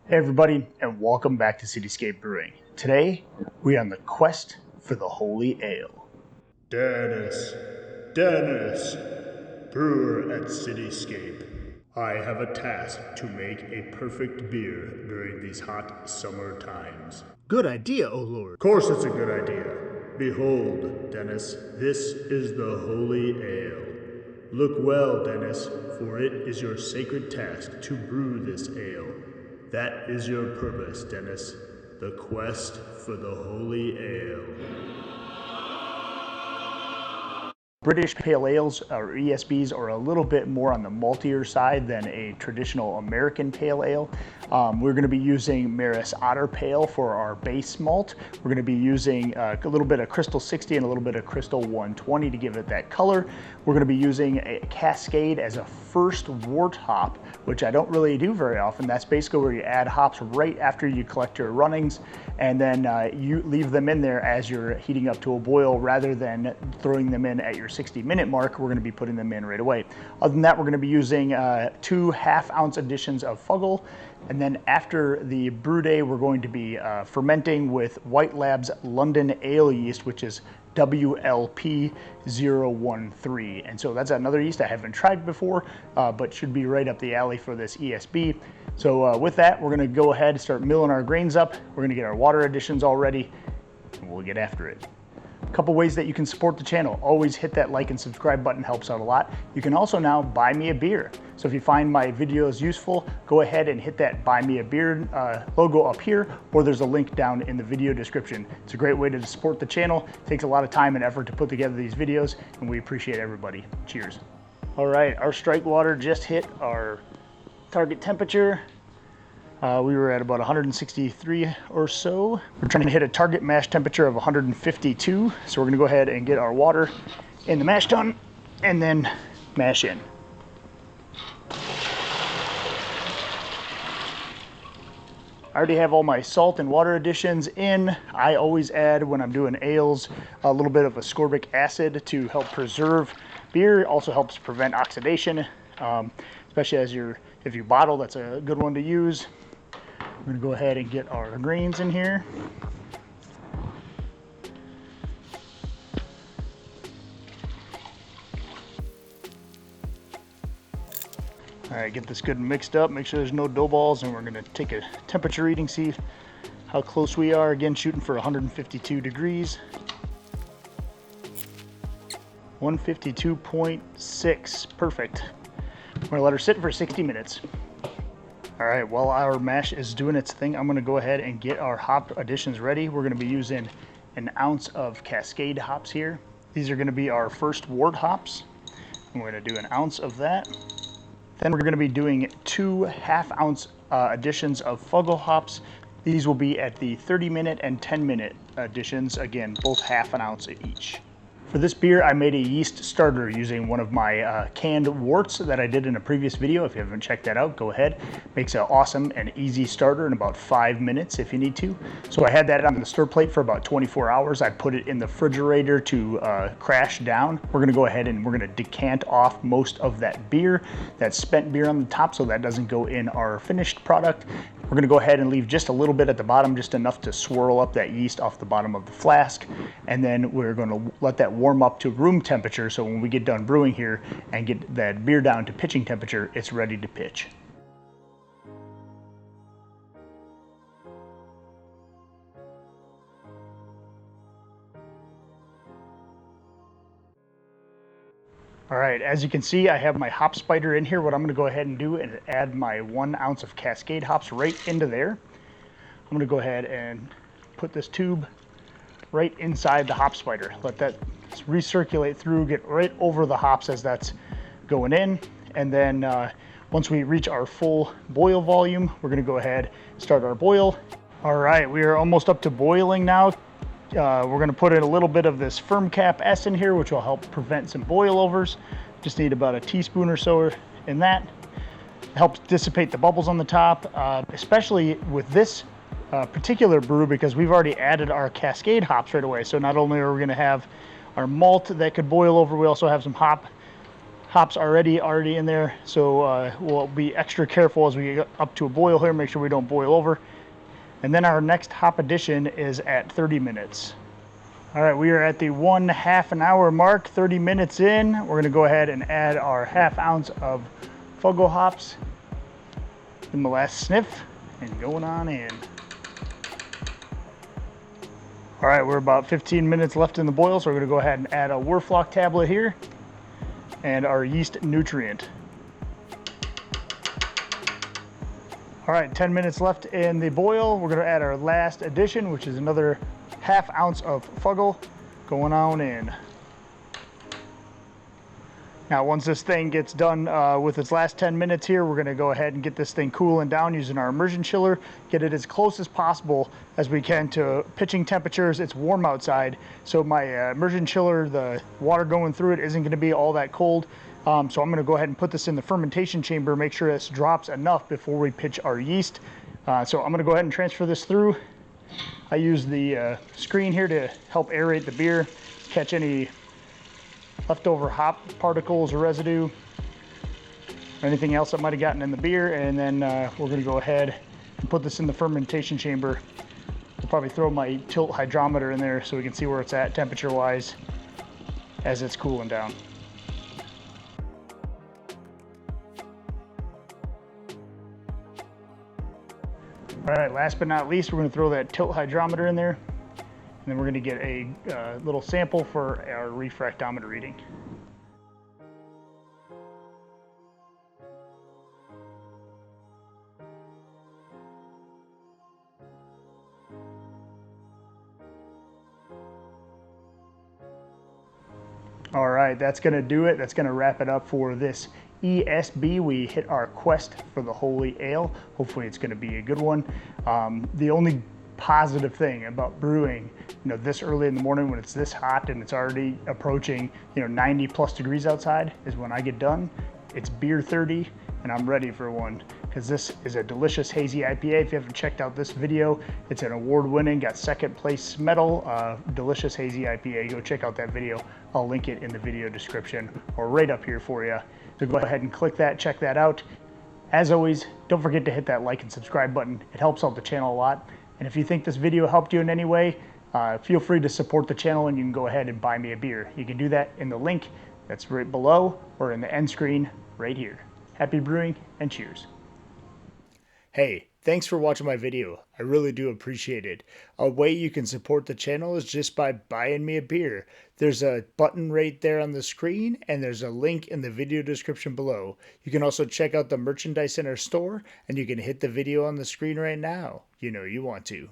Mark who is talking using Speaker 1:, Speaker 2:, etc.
Speaker 1: Hey everybody, and welcome back to Cityscape Brewing. Today, we're on the quest for the Holy Ale.
Speaker 2: Dennis, brewer at Cityscape. I have a task to make a perfect beer during these hot summer times.
Speaker 3: Good idea, O Lord.
Speaker 2: Of course it's a good idea. Behold, Dennis, this is the Holy Ale. Look well, Dennis, for it is your sacred task to brew this ale. That is your purpose, Dennis, the quest for the Holy Ale.
Speaker 1: British Pale Ales, or ESBs, are a little bit more on the maltier side than a traditional American Pale Ale. We're going to be using Maris Otter Pale for our base malt. We're going to be using a little bit of Crystal 60 and a little bit of Crystal 120 to give it that color. We're going to be using a Cascade as a first wort hop, which I don't really do very often. That's basically where you add hops right after you collect your runnings, and then you leave them in there as you're heating up to a boil rather than throwing them in at your 60-minute mark. We're going to be putting them in right away. Other than that, we're going to be using 2 half-ounce additions of Fuggles, and then after the brew day, we're going to be fermenting with White Labs London Ale yeast, which is WLP013. And so that's another yeast I haven't tried before, but should be right up the alley for this ESB. So with that, we're going to go ahead and start milling our grains up. We're going to get our water additions all ready, and we'll get after it. A couple ways that you can support the channel. Always hit that like and subscribe button, helps out a lot. You can also now buy me a beer. So if you find my videos useful, go ahead and hit that buy me a beer logo up here, or there's a link down in the video description. It's a great way to support the channel. It takes a lot of time and effort to put together these videos, and we appreciate everybody. Cheers. All right, our strike water just hit our target temperature. We were at about 163 or so. We're trying to hit a target mash temperature of 152. So we're gonna go ahead and get our water in the mash tun and then mash in. I already have all my salt and water additions in. I always add, when I'm doing ales, a little bit of ascorbic acid to help preserve beer. It also helps prevent oxidation, especially if you bottle, that's a good one to use. We're gonna go ahead and get our grains in here. All right, get this good and mixed up, make sure there's no dough balls, and we're gonna take a temperature reading, see how close we are. Again, shooting for 152 degrees. 152.6, perfect. We're gonna let her sit for 60 minutes. All right, while our mash is doing its thing, I'm gonna go ahead and get our hop additions ready. We're gonna be using an ounce of Cascade hops here. These are gonna be our first wort hops. And we're gonna do an ounce of that. Then we're gonna be doing 2 half-ounce additions of Fuggles hops. These will be at the 30-minute and 10-minute additions. Again, both half an ounce each. For this beer, I made a yeast starter using one of my canned worts that I did in a previous video. If you haven't checked that out, go ahead. Makes an awesome and easy starter in about 5 minutes if you need to. So I had that on the stir plate for about 24 hours. I put it in the refrigerator to crash down. We're gonna go ahead and we're gonna decant off most of that beer, that spent beer on the top, so that doesn't go in our finished product. We're gonna go ahead and leave just a little bit at the bottom, just enough to swirl up that yeast off the bottom of the flask. And then we're gonna let that warm up to room temperature, so when we get done brewing here and get that beer down to pitching temperature, it's ready to pitch. All right, as you can see, I have my hop spider in here. What I'm gonna go ahead and do is add my 1 ounce of Cascade hops right into there. I'm gonna go ahead and put this tube right inside the hop spider. Let that recirculate through, get right over the hops as that's going in. And then once we reach our full boil volume, we're gonna go ahead and start our boil. All right, we are almost up to boiling now. We're gonna put in a little bit of this firm cap S in here, which will help prevent some boilovers. Just need about a teaspoon or so in that. It helps dissipate the bubbles on the top, especially with this particular brew, because we've already added our Cascade hops right away. So not only are we gonna have our malt that could boil over, we also have some hop hops already in there, so we'll be extra careful as we get up to a boil here, make sure we don't boil over. And then our next hop addition is at 30 minutes. All right, we are at the 1/2 an hour mark, 30 minutes in. We're gonna go ahead and add our 1/2 ounce of Fuggles hops. Give them a last sniff and going on in. All right, we're about 15 minutes left in the boil, so we're gonna go ahead and add a Wort tablet here and our yeast nutrient. All right, 10 minutes left in the boil. We're gonna add our last addition, which is another 1/2 ounce of Fuggles going on in. Now, once this thing gets done with its last 10 minutes here, we're gonna go ahead and get this thing cooling down using our immersion chiller, get it as close as possible as we can to pitching temperatures. It's warm outside, so my immersion chiller, the water going through it isn't gonna be all that cold. So I'm gonna go ahead and put this in the fermentation chamber, make sure this drops enough before we pitch our yeast. So I'm gonna go ahead and transfer this through. I use the screen here to help aerate the beer, catch any leftover hop particles or residue, or anything else that might have gotten in the beer. And then we're gonna go ahead and put this in the fermentation chamber. We'll probably throw my tilt hydrometer in there so we can see where it's at temperature wise as it's cooling down. All right, last but not least, we're gonna throw that tilt hydrometer in there, and then we're gonna get a little sample for our refractometer reading. All right, that's gonna do it. That's gonna wrap it up for this ESB. We hit our quest for the Holy Ale. Hopefully it's gonna be a good one. The only positive thing about brewing, this early in the morning when it's this hot and it's already approaching, 90 plus degrees outside, is when I get done. It's beer 30 and I'm ready for one, because this is a delicious hazy IPA. If you haven't checked out this video, it's an award-winning, got second place medal, delicious hazy IPA. Go check out that video. I'll link it in the video description or right up here for you. So go ahead and click that, check that out. As always, don't forget to hit that like and subscribe button. It helps out the channel a lot. And if you think this video helped you in any way, feel free to support the channel and you can go ahead and buy me a beer. You can do that in the link that's right below or in the end screen right here. Happy brewing and cheers. Hey, thanks for watching my video. I really do appreciate it. A way you can support the channel is just by buying me a beer. There's a button right there on the screen and there's a link in the video description below. You can also check out the merchandise in our store and you can hit the video on the screen right now. You know you want to.